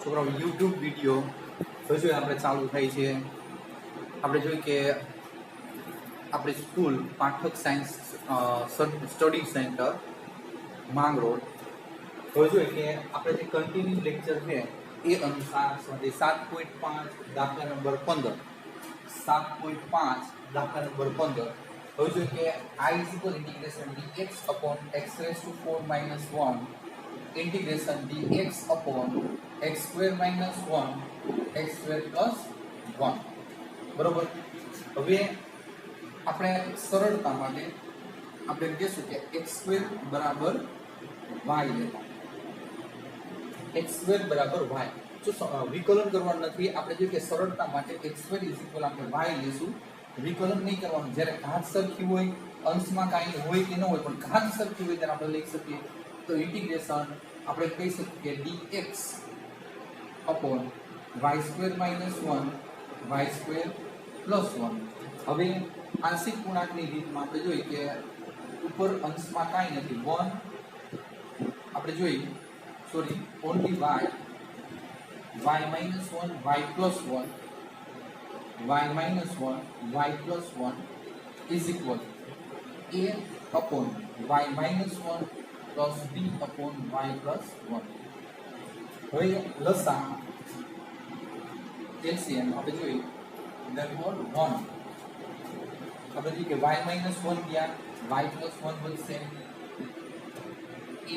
છોકરાઓ YouTube video હજુ આપણે ચાલુ થાય છે. આપણે જોઈએ કે આપણી school Pathak science study centre Mangrol. હવે જોઈએ કે આપણે જે કન્ટિન્યુ લેક્ચર છે એ અનુસાર 7.5 દાખલા નંબર 15 7.5 દાખલા નંબર 15. હવે જોઈએ કે I is equal integration dx upon x raised to 4 minus 1 integration dx upon x square minus 1 x square plus 1. બરોબર. હવે આપણે સરળતા માટે આપણે કહીશું કે x square બરાબર y લેતા. x square બરાબર y. જો વિકલન કરવાનું નથી, આપણે જો કે સરળતા માટે x square is equal આપણે y લેશું. વિકલન નહીં કરવાનું. જ્યારે ઘાત સરખી હોય, અંશમાં કાંઈ હોય કે ન હોય, પણ ઘાત સરખી હોય ત્યારે આપણે લઈ શકીએ તો ઇન્ટિગ્રેશન આપણે કહી શકીએ કે dx upon y square minus 1 y square plus 1. હવે આંશિક પૂર્ણાંકની રીતમાં આપણે જોઈએ કે ઉપર અંશમાં કાંઈ નથી, 1 આપણે જોઈએ only y minus 1 y plus 1 y minus 1 y plus 1 is equal a upon y minus 1 plus b upon y plus 1. હવે લસા LCM આપણે જોઈએ therefore 1 આપણે જોઈએ કે y minus 1 ગયા y plus 1 બનશે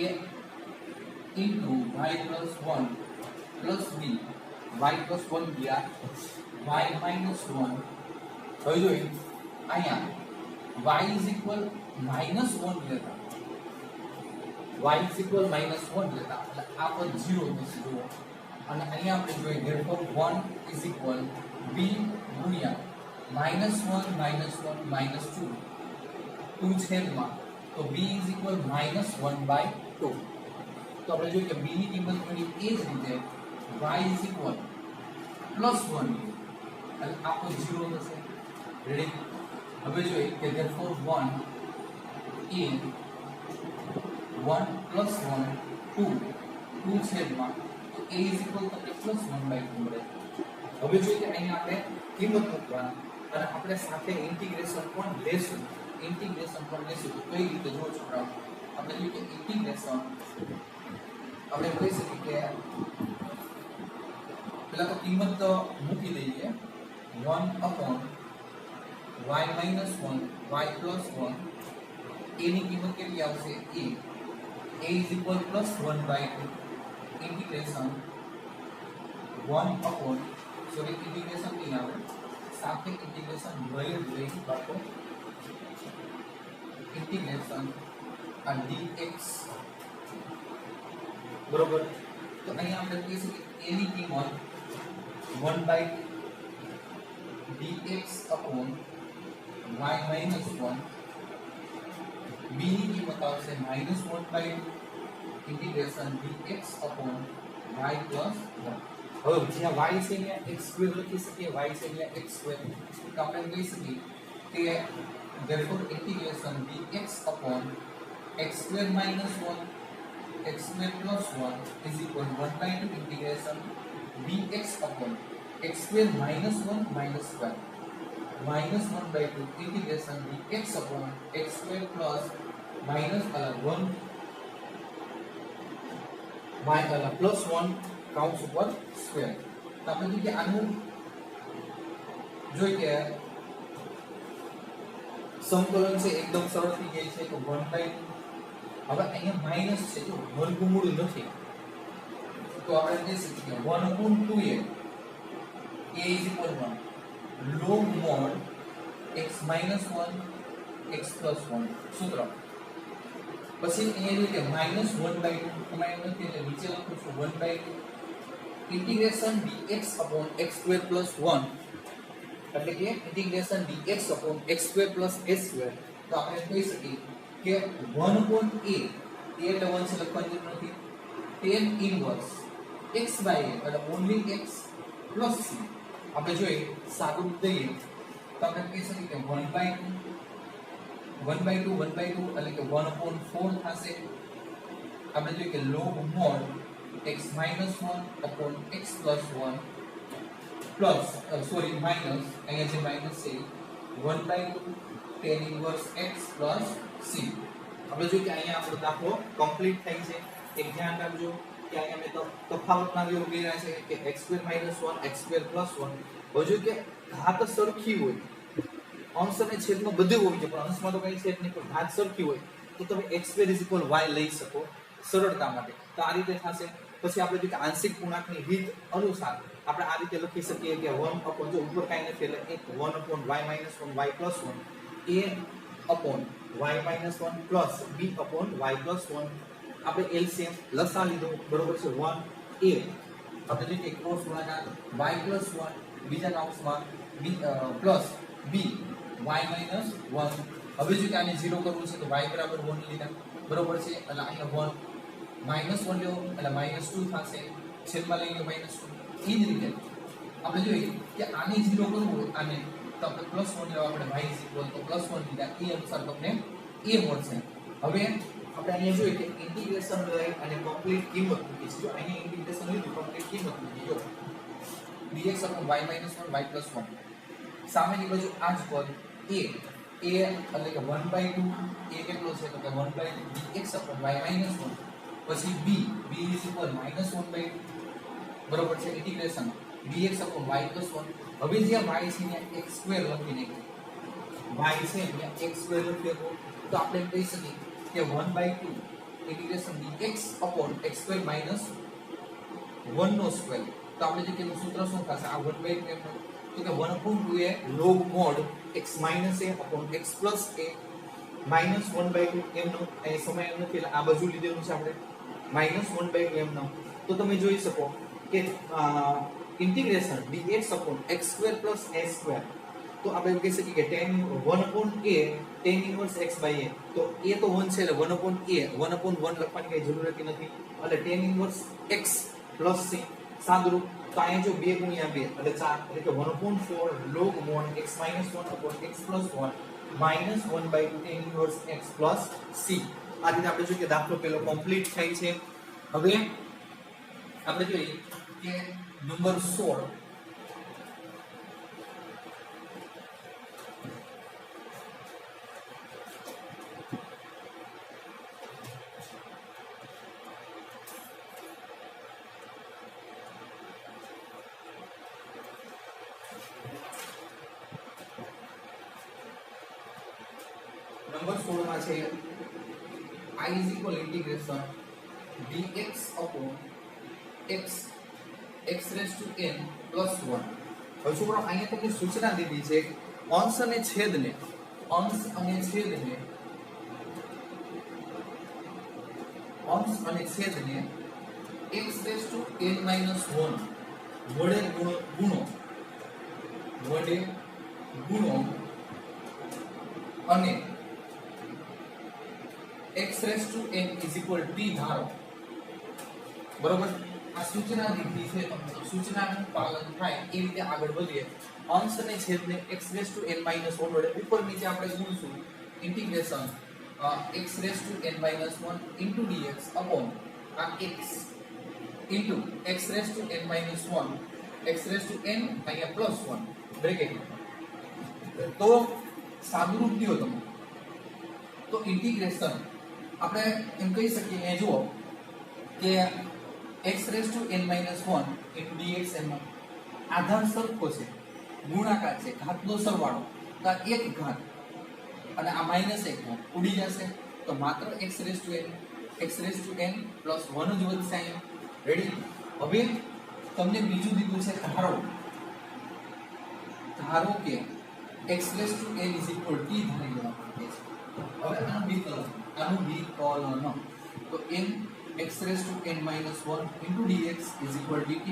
a into y plus 1 plus b y plus 1 ગયા y minus 1. હવે જોઈએ અહીંયા y is equal minus 1 લેતા y is equal minus 1 લેતા એટલે આ પદ 0 થશે જુઓ. અને અહીંયા આપણે જોઈએ therefore 1 is equal b ગુણ્યા minus 1 minus 1 minus 2 2 છેદમાં તો b is equal minus 1 by 2. તો આપણે જોઈએ કે b ની કિંમત મળી એ જ રીતે y is equal plus 1 એટલે આ પદ 0 થશે. રેડી. હવે જોઈએ કે therefore 1 is 1 plus 1 2 છેદમાં તો a is equal to plus 1 by 2 મળે. હવે જોઈએ કે અહીંયા આપણે કિંમત મૂકવાની અને આપણે સાથે ઇન્ટિગ્રેશન પણ લેશું. તો કઈ રીતે જો છોકરાઓ આપણે જોઈએ કે ઇન્ટિગ્રેશન આપણે કહી શકીએ કે પેલા તો કિંમત તો મૂકી દઈએ 1 upon y minus 1 y plus 1 a ની કિંમત કેટલી આવશે a is equal plus 1 by 2 integration 1 upon integration નહીં આવે સાથે integration લઈ બાળકો integration dx બરોબર. તો અહીંયા આપણે કહી શકીએ a ની કિંમત 1 by dx upon y minus 1 b ની કિંમત આવશે minus 1 by integration dx upon y plus 1. હવે જ્યાં y છે ત્યાં x સ્ક્વેર લખી શકીએ, y છે ત્યાં x સ્ક્વેર. તો આપણે કહી શકીએ કે therefore integration dx upon x square minus 1 x square plus 1 is equal 1 by 2 integration dx upon x square minus 1 minus 1 minus 1 by 2 integration dx upon x square plus minus 1 plus 1 કાઉન્સ ઉપર square. તો આપણે જોઈએ કે આનું જોઈએ કે સંકલન છે એકદમ સરળ થઈ જાય છે. તો 1 by 2 હવે અહીંયા માઈનસ છે, જો વર્ગમૂળ નથી તો આપણે કહી શકીએ 1 upon 2a is equal 1 log mod x minus 1 x plus 1 સૂત્ર. પછી અહીંયા કે minus 1 by 2 તમારે નથી એટલે નીચે લખું છું 1 by 2 integration dx upon x square plus 1 એટલે કે integration dx upon x square plus a square. તો આપણે કહી શકીએ કે 1 upon a એટલે 1 છે લખવાની જરૂર નથી, tan inverse x by a એટલે only x plus c. આપણે જોઈએ સાદું દઈએ તો આપણે કહી શકીએ કે 1 by 2 એટલે કે 1 upon 4 થશે. આપણે જોઈએ કે log mod x minus 1 upon x plus 1 plus minus અહીંયા જે માઈનસ છે 1/2 tan inverse x plus c. આપણે જોઈએ કે અહીંયા આપણો દાખલો કમ્પ્લીટ થાય છે. એક ધ્યાન રાખજો કે અહીંયા મેં તો તફાવતના વ્યુ કર્યા છે કે x² - 1 x² + 1. હવે જો કે ઘાત સરખી હોય, અંશ અને છેદમાં બધું હોય છે, પણ અંશમાં તો કઈ છેદ નહીં, પણ ઘાત સરખી હોય તો તમે x² = y લઈ શકો સરળતા માટે. તો આ રીતે થશે. પછી આપણે જો કે આંશિક પૂર્ણાંકની રીત અનુસાર આપણે આ રીતે લખી શકીએ કે 1 upon જો ઉપર કાઈ નથી એટલે 1 upon y minus 1 y plus 1 a upon y minus 1 plus b upon y plus 1. આપણે LCM લસા લીધો બરોબર છે 1 a આપણે જો કે ક્રોસ ગુણાકાર y plus 1 બીજા કૌંસમાં b plus b y minus 1. હવે જો કે આને 0 કરવું છે તો y બરાબર 1 લીધા બરોબર છે એટલે અહીંયા 1 -1 લેવો એટલે -2 થશે, છેદમાં લઈ લો -2. એ જ રીતે આપણે જોઈએ કે આને 0 કરવું હોય આને તો આપણે +1 લેવા આપણે y તો +1 લીધા, એ અનુસાર તમને a મળશે. હવે આપણે અહીંયા જોઈએ કે ઇન્ટિગ્રેશન લઈ અને કમ્પ્લીટ કિંમત મૂકી છે. જો અહીંયા ઇન્ટિગ્રેશન લીધું કમ્પ્લીટ કિંમત મૂકી જો dx y - 1 y + 1 સામેની બાજુ આ જ પદ a એટલે કે 1/2 a કેટલો છે તો કે 1/2 dx y - 1 પછી b = -1/2 બરોબર છે ઇન્ટિગ્રેશન dx y + 1. હવે જે y છે ને x² લખીને y છે ને x² લખ્યો તો આપણે કહી શકીએ કે 1/2 ઇન્ટિગ્રેશન dx x² - 1 નો સ્ક્વેર. તો આપણે જે કેનું સૂત્ર શું થશે આ 1/2 એમ તો કે 1/2 એ log mod x - a x plus a -1/2 એમ નો એ સમય એમ નથી એટલે આ બાજુ લીધેલું છે આપણે -1/2 એમ નો. તો તમે જોઈ શકો કે ઇન્ટિગ્રેશન dx x² + a². તો આપણે એમ કહી શકીએ કે tan 1/a tan inverse x/a. તો a તો 1 છે એટલે 1/1 લખવાની કઈ જરૂર નથી એટલે tan inverse x plus c સાદુરૂપ. તો અહીંયા જો 2 × 2 એટલે 4 એટલે કે 1/4 log mod x - 1 x plus 1 -1/2 tan inverse x plus c. આ રીતે આપણે જોઈએ કે દાખલો પેલો કમ્પ્લીટ થાય છે. હવે આપણે જોઈએ કે નંબર 16 માં છે I = integration dx x x⁻n + 1. હવે છોકરો અહીંયા તમને સૂચના દીધી છે અંશ અને છેદને x⁻n - 1 વડે ગુણો અને x⁻n = t ધારો બરોબર. આ સૂચના દીધી છે તમને સૂચનાનું પાલન થાય એ રીતે આગળ વધીએ. અંશ અને છેદને x⁻n - 1 વડે ઉપર નીચે આપણે ગુણશું ઇન્ટિગ્રેશન x⁻n - 1 dx upon આ x into x⁻n - 1 xn અહીંયા +1 બ્રેકેટ. તો સાદુરૂપ કયો તમે તો ઇન્ટિગ્રેશન આપણે એમ કહી શકીએ એ જુઓ કે x⁻n - 1 dx એમાં આધાર સરખો છે, ગુણાકાર છે, ઘાતનો સરવાળો તો આ એક ઘાત અને આ -1 ઘાત ઉડી જશે તો માત્ર xn + 1 જ વધશે અહીંયા. રેડી. હવે તમને બીજું દીધું છે ધારો કે x⁻n = t ધારી લેવામાં આવે છે. હવે આનું વિકલન તો n x⁻n - 1 dx dt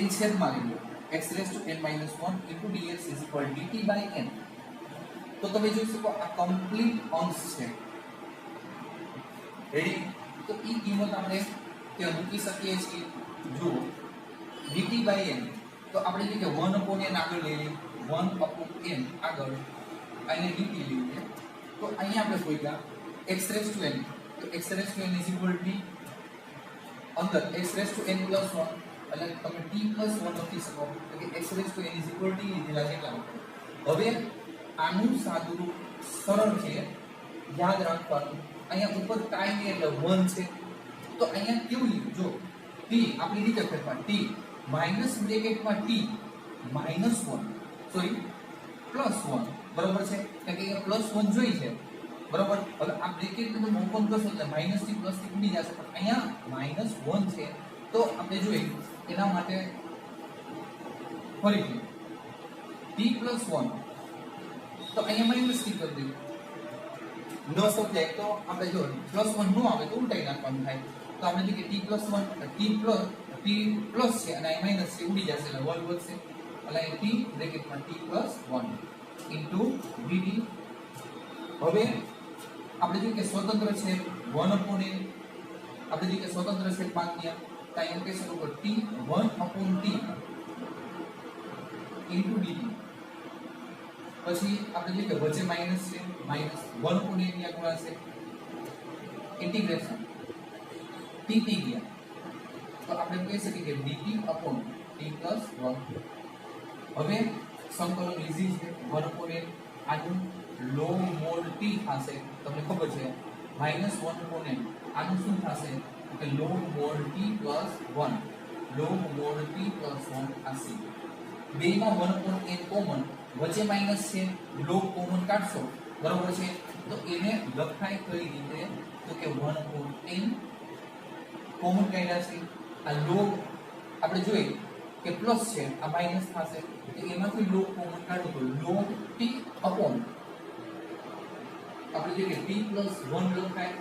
n છેદમાં લઈ લો x⁻n - 1 dx dt/n. તો તમે જોઈ શકો આ કમ્પ્લીટ અંશ છે. રેડી. તો ઈ કિંમત આપણે ત્યાં મૂકી શકીએ છીએ. જુઓ dt/n તો આપણે જે કે 1/n આગળ લઈ લઈએ 1/n આગળ આને dt લઈએ તો અહીંયા આપણે શોધ્યા x⁻n તો x⁻n = t અંદર x⁻n + 1 એટલે તમે t+1 લખી શકો તો કે x⁻n = t લીધેલા છે એટલા માટે. હવે આનું સાદુરૂપ સરળ છે, યાદ રાખવાનું. અહીંયા ઉપર કાઈ નહીં એટલે 1 છે, તો અહીંયા કેવું લીધું જો t આપણી રીતે ફેરફાર t માઈનસ બ્રેકેટમાં t -1 સોરી +1 બરોબર છે, એટલે કે અહીંયા +1 જોઈ છે બરોબર. હવે આ બ્રેકેટ ને તમે ઓપન કરશો એટલે માઈનસ થી પ્લસ થી ઉડી જશે, પણ અહીંયા -1 છે તો આપણે જોઈએ એના માટે ફરીથી t+1 તો અહીંયા માઈનસ થી કરી દઈએ. ન સમજાય તો આપણે જો +1 ન આવે તો ઉલટાઈ નાખવાનું થાય, તો આપણે જોઈએ કે t+1 t+ છે અને અહીં માઈનસ છે ઉડી જશે એટલે 1 વધશે એટલે અહીં t બ્રેકેટમાં t+1 dt. હવે આપણે જોઈએ કે સ્વતંત્ર છે 1/n, આપણે જોઈએ કે સ્વતંત્ર છે 5 નિયમ, તો અહીંયા કહી શકો કે t 1/t dt. પછી આપણે જોઈએ કે વચ્ચે માઈનસ છે, -1/n ની ગુણા છે, ઇન્ટિગ્રેશન t ગયા તો આપણે કહી શકીએ કે dt/t+1. હવે સંકલન ઈઝી છે, 1/n આનું log mod t થશે, તમને ખબર છે -1/n આનું શું થશે કે log mod t+1 log mod t+1 થશે. બેમાં 1/n કોમન, વચ્ચે માઈનસ છે, log કોમન કાઢશો બરોબર છે, તો એને લખાય કઈ રીતે તો કે 1/n કોમન કાઢ્યા છે. આ log આપણે જોઈએ કે પ્લસ છે આ માઈનસ થશે તો એમાંથી log કોમન કાઢો તો log t upon આપણે જોઈએ કે t+1 લખાય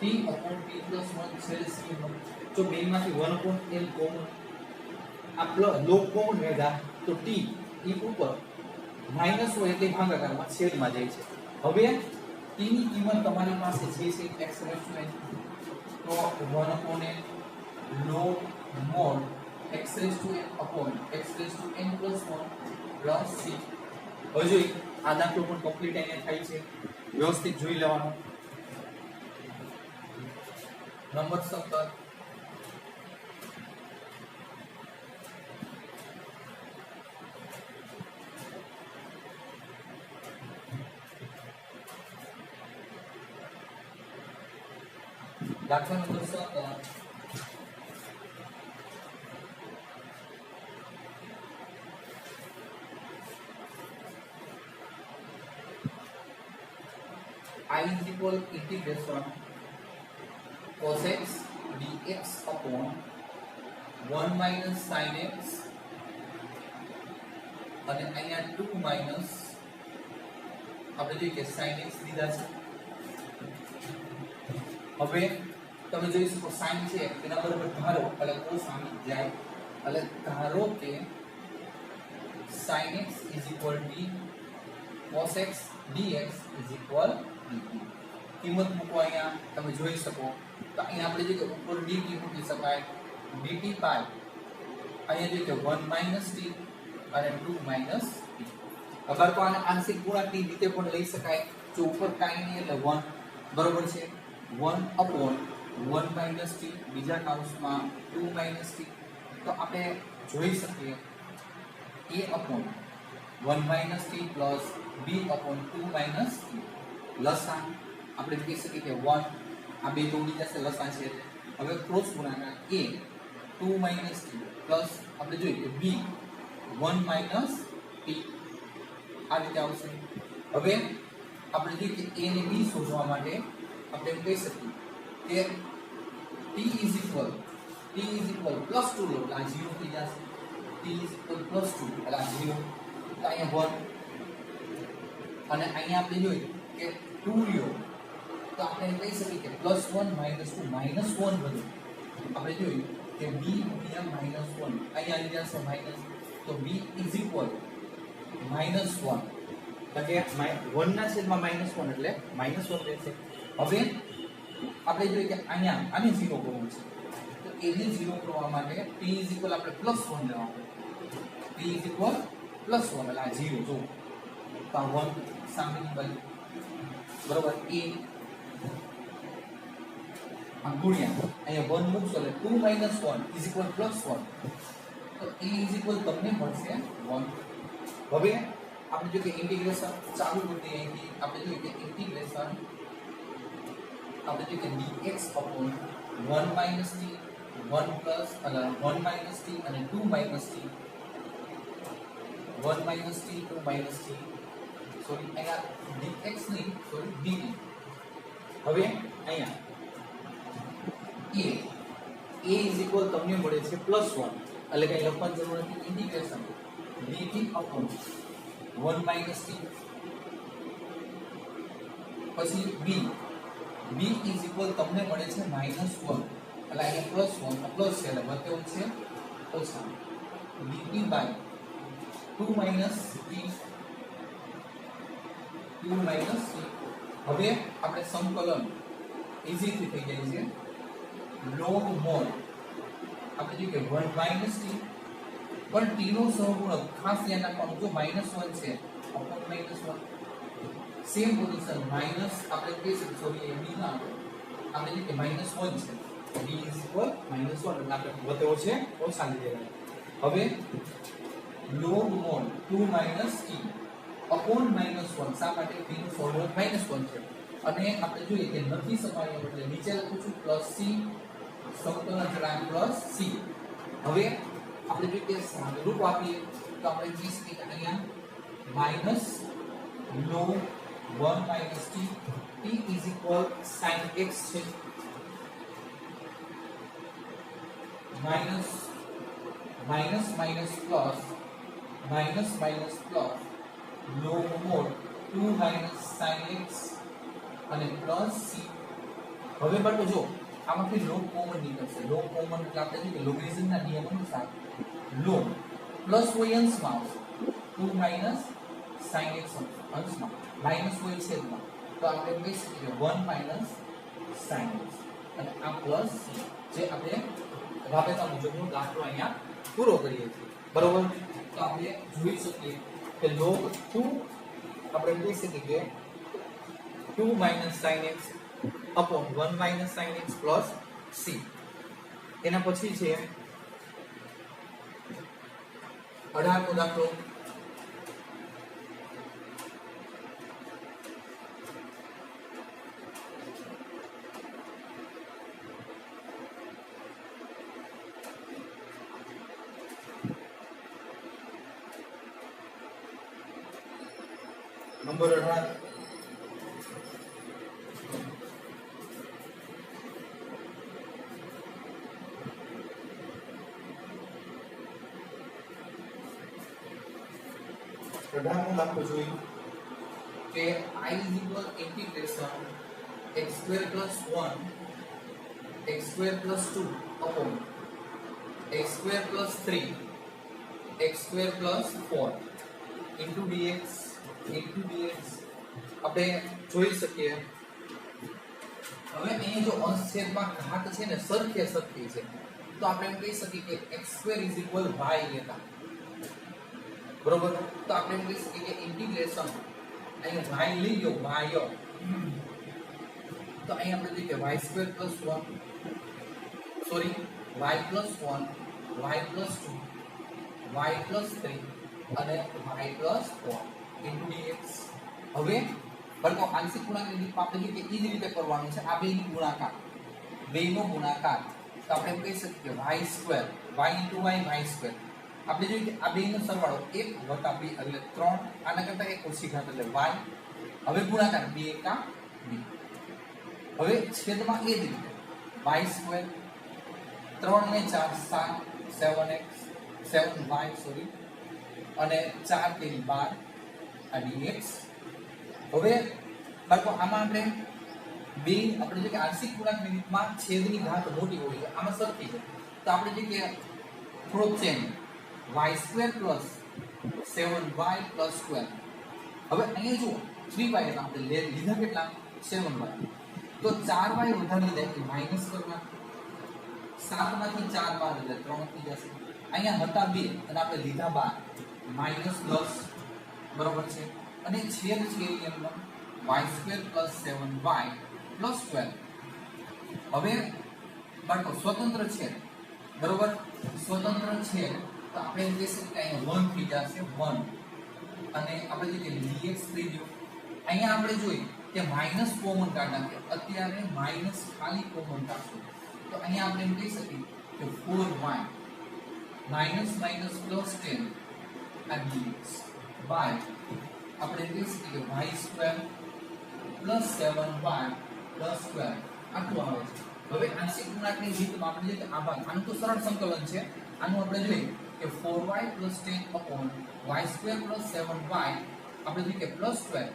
t/t+1 છેલ્લે સીમાં જો બેમાંથી 1/n કોમન આ પ્લસ log કોમન મેળા તો t ઈ ઉપર માઈનસ હોય એટલે ભાગાકારમાં છેદમાં જાય છે. હવે t ની કિંમત તમારી પાસે જે છે x⁻n તો 1/n log mod x⁻n + 1 c. હવે જોઈ આ દાખલો પણ કમ્પ્લીટ અહીંયા થાય છે, વ્યવસ્થિત જોઈ લેવાનો. નંબર 17 દાખલા number 17 I is equal integration cos x dx upon 1 minus sin x અને અહીંયા 2 minus આપણે જોઈએ કે sin x લીધા છે. હવે તમે જોઈ શકો sin છે એના બરાબર ધારો એટલે cos આવી જાય એટલે ધારો કે sin x is equal to cos x dx is equal dt. કિંમત મૂકો અહીંયા તમે જોઈ શકો તો અહીંયા આપણે જોઈએ કે ઉપર dt મૂકી શકાય dt પાઈ અહીંયા જોઈએ કે 1 minus t અને 2 minus t. અગર તો આને આંશિક ગુણાંકની રીતે પણ લઈ શકાય, જો ઉપર કાઈ નહીં એટલે 1 બરોબર છે 1/1 minus t બીજા કૌંસમાં 2 minus t. તો આપણે જોઈ શકીએ a/1 minus t plus b/2 minus t. લસાઅ આપણે કહી શકીએ કે 1 આ બે તો ઉડી જશે લસાઅ છે. હવે ક્રોસ ગુણાકાર a 2 minus t plus આપણે જોઈએ કે b 1 minus t આ રીતે આવશે. હવે આપણે જોઈએ કે a ને b શોધવા માટે આપણે એમ કહી શકીએ કે t is equal +2 લો એટલે આ 0 થઈ જશે. t is equal +2 એટલે આ 0 તો અહીંયા 1 અને અહીંયા આપણે જોઈએ કે 2 લ્યો તો આપણે એમ કહી શકીએ કે +1 - 2 -1 બને. આપણે જોઈએ કે b ગુણ્યા -1 અહીંયા આવી જશે માઈનસ, તો b is equal -1 એટલે 1 ના છેદમાં -1 એટલે -1 રહેશે. હવે આપણે જોઈએ કે અહીંયા આને 0 કરવું છે તો એને 0 કરવા માટે t is equal આપણે +1 લેવાનું. t is equal +1 એટલે આ 0 જો તો આ 1 સામેની બાજુ બરોબર a આ ગુણ્યા અહીંયા 1 મૂકશો એટલે 2 1 +1 તો a તમને મળશે 1. હવે આપણે જો કે ઇન્ટિગ્રેશન ચાલુ કરી દઈએ અહીંથી આપણે જોઈએ કે ઇન્ટિગ્રેશન આપણે જોઈએ કે dx 1 - t 1 પ્લસ અને 1 - t અને 2 - t 1 - t 2 - t સોરી અહીંયા dx નહીં સોરી dt. હવે અહીંયા a તમને મળે છે +1 એટલે કે લખવાની જરૂર નથી ઇન્ટિગ્રેશન dt 1 - t પછી b તમને મળે છે -1 એટલે અહીંયા +1 પ્લસ છે એટલે વધ્યો છે ઓછા dt બાય 2 - t 2 - t. હવે આપણે સંકલન ઈઝીથી થઈ જાય છે log mod આપણે જોઈએ કે 1 - t પણ t નો સહગુણક ખાસ ધ્યાન રાખવાનું જો -1 છે અપોન -1 સેમ પોઝિશન માઈનસ આપણે કહી શકીએ સોરી b ના આપણે જોઈએ કે -1 છે b -1 એટલે આપણે વધ્યો છે ઓછા લીધેલા. હવે log mod 2 - t અપોન -1 શા માટે b નું સહગુણક -1 છે અને આપણે જોઈએ કે નથી સમાય એટલે નીચે લખું છું +c સંકલન ચલાંક +c. હવે આપણે જોઈએ કે રૂપ આપીએ તો આપણે કહી શકીએ કે અહીંયા -log 1 - t t sin x છે minus minus minus plus minus minus plus log mod 2 - sin x અને પ્લસ c. હવે બાળકો જો આમાંથી log કોમન નીકળશે log કોમન એટલે આપણે જોઈએ કે લોગરિધમના નિયમ અનુસાર log પ્લસ હોય અંશમાં આવશે 2 - sin x અંશમાં માઈનસ હોય છેદમાં તો આપણે કહી શકીએ કે 1 - sin x અને આ પ્લસ c જે આપણે રાબેતા મુજબનો દાખલો અહીંયા પૂરો કરીએ છીએ બરોબર. તો આપણે જોઈ શકીએ કે log 2 આપણે કહી શકીએ કે 2 - sin x upon 1 - sin x plus c. એના પછી છે 18મો દાખલો. નંબર 18 18મો દાખલો જોઈએ કે I integration x² + 1 x² + 2 upon x² + 3 x² + 4 into dx આપણે જોઈ શકીએ. હવે અહીંયા જો અંશ છેદમાં ઘાત છે ને સરખી છે તો આપણે એમ કહી શકીએ કે x² y લેતા બરોબર. તો આપણે એમ કહી શકીએ કે ઇન્ટિગ્રેશન અહીંયા y લઈ લો y તો અહીંયા આપણે જોઈએ કે y² + 1 sorry y + 1 y + 2 y + 3 અને y + 4 into dx. હવે બળકો આંશિક ગુણાકારની રીત આપણે જોઈએ કે ઈ જ રીતે કરવાનું છે. આ બેનો ગુણાકાર તો આપણે એમ કહી શકીએ કે y² y y² આપણે જોઈએ કે આ બેનો સરવાળો 1 + 2 એટલે 3 આના કરતા 1 ઓછી ઘાત એટલે y. હવે ગુણાકાર 2 * 2 હવે છેદમાં એ જ રીતે y² 3 ને 4 7 7y સોરી અને 4 તેરી 12 આ dx. હવે બાળકો આમાં આપણે આપણે જે કે આંશિક ગુણાકારની રીતમાં છેદની ઘાત મોટી હોય છે આમાં સરખી છે તો આપણે જે કે થોડો ચેન્જ y² + 7y + 12. હવે અહીંયા જુઓ 3y એટલે આપણે લીધા કેટલા 7y તો 4y વધારી દે કે માઈનસ કરવા 7 માંથી 4 બાદ એટલે 3 થઈ જશે. અહીંયા હતા 2 અને આપણે લીધા 12 -10 બરોબર છે અને છેદ છે એમનો y² + 7y + 12 હવે બાળકો સ્વતંત્ર છે બરોબર, સ્વતંત્ર છે તો આપણે એમ કહીએ કે અહીંયા 1 થઈ જશે 1 અને આપણે જે dx થઈ ગયો અહીંયા આપણે જોઈએ કે માઈનસ કોમન કાઢ નાખીએ અત્યારે માઈનસ ખાલી કોમન કાઢશું તો અહીંયા આપણે એમ કહી શકીએ કે 4y માઈનસ માઈનસ પ્લસ 10 આ dx બાય આપણે એમ કહી શકીએ કે y square plus 7y plus square આટલું આવે છે। હવે આંશિક ગુણાંકની રીતમાં આપણે જોઈએ કે આ ભાગ આનું તો સરળ સંકલન છે આનું આપણે જોઈએ કે 4y 10 upon y square plus 7y આપણે જોઈએ કે પ્લસ 12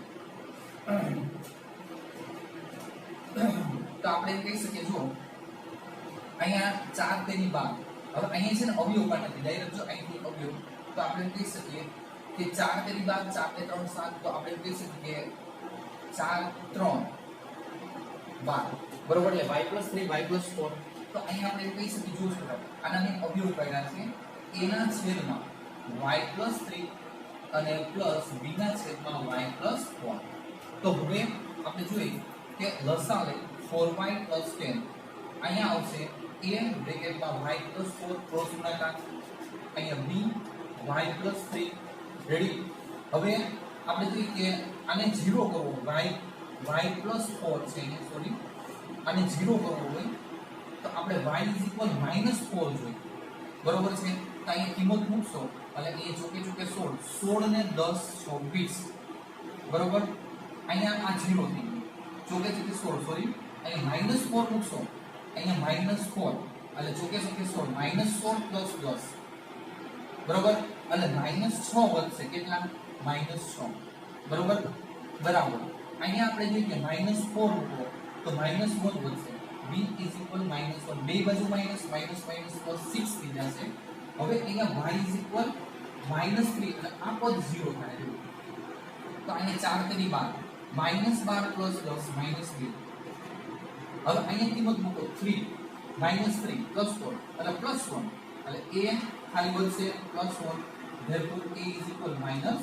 તો આપણે કહી શકીએ જો અહીંયા 4 તેની 12 હવે અહીંયા છે ને અવયવ કાઢી ડાયરેક્ટ જો અહીંથી અવયવ તો આપણે કહી શકીએ કે 4 તેની 12 4 તે 3 7 તો આપણે કહી શકીએ કે 4 3 12 બરોબર એટલે y + 3 y + 4 તો અહીંયા આપણે કહી શકીએ જો છો આના મેં અવયવ કાઢ્યા છે a ના છેદમાં y + 3 અને પ્લસ b ના છેદમાં y + 4 તો હવે આપણે જોઈએ કે લસા લે 4y + 10 અહીંયા આવશે a બ્રેકેટમાં y + 4 ક્રોસ ગુણાકાર અહીંયા b y + 3 રેડી હવે આપણે જોઈએ કે આને 0 કરવો y + 4 છે અહીંયા સોરી આને 0 કરવો હોય તો આપણે y -4 જોઈએ બરોબર છે તો અહીંયા કિંમત મૂકશો એટલે એ ચોકે ચોકે 16 16 ને 10 26 બરોબર અહીંયા આ 0 થઈ ગયું ચોકે ચોકે 16 સોરી અહીંયા -4 મૂકશો અહીંયા -4 એટલે ચોકે ચોકે 16 -4 + 10 બરોબર એટલે -6 વધશે કેટલા -6 બરોબર બરાબર અહીંયા આપણે જોઈએ કે -4 મૂકો તો -1 વધશે b -1 બે બાજુ માઈનસ માઈનસ માઈનસ પ્લસ 6 થઈ જશે હવે અહીંયા y -3 એટલે આ પદ 0 થાય છે તો અહીંયા 4 તેની 12 -12 + 10 -2 હવે અહીંયા કિંમત મૂકો 3 -3 + 4 એટલે +1 એટલે a ખાલી વધશે +1 therefore a -2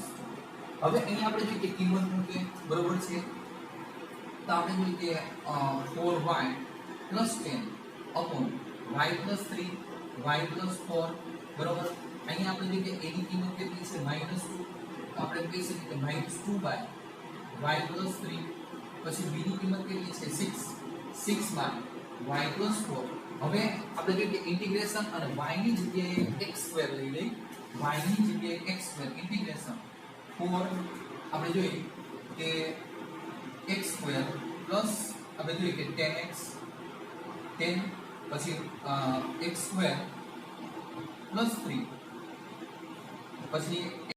હવે અહીંયા આપણે જોઈએ કે કિંમત મૂકીએ બરોબર છે તો આપણે જોઈએ કે 4y + 10 upon y + 3 y + 4 બરોબર અહીંયા આપણે જોઈએ કે a ની કિંમત કેટલી છે -2 તો આપણે કહી શકીએ કે -2 y + 3 પછી b ની કિંમત કેટલી છે 6 y + 4 હવે આપણે જોઈએ કે ઇન્ટિગ્રેશન અને y ની જગ્યાએ x² લઈ લઈ y ની જગ્યાએ x² ઇન્ટિગ્રેશન 4 આપણે જોઈએ કે x² પ્લસ આપણે જોઈએ કે 10x 10 પછી x² + 3 પછી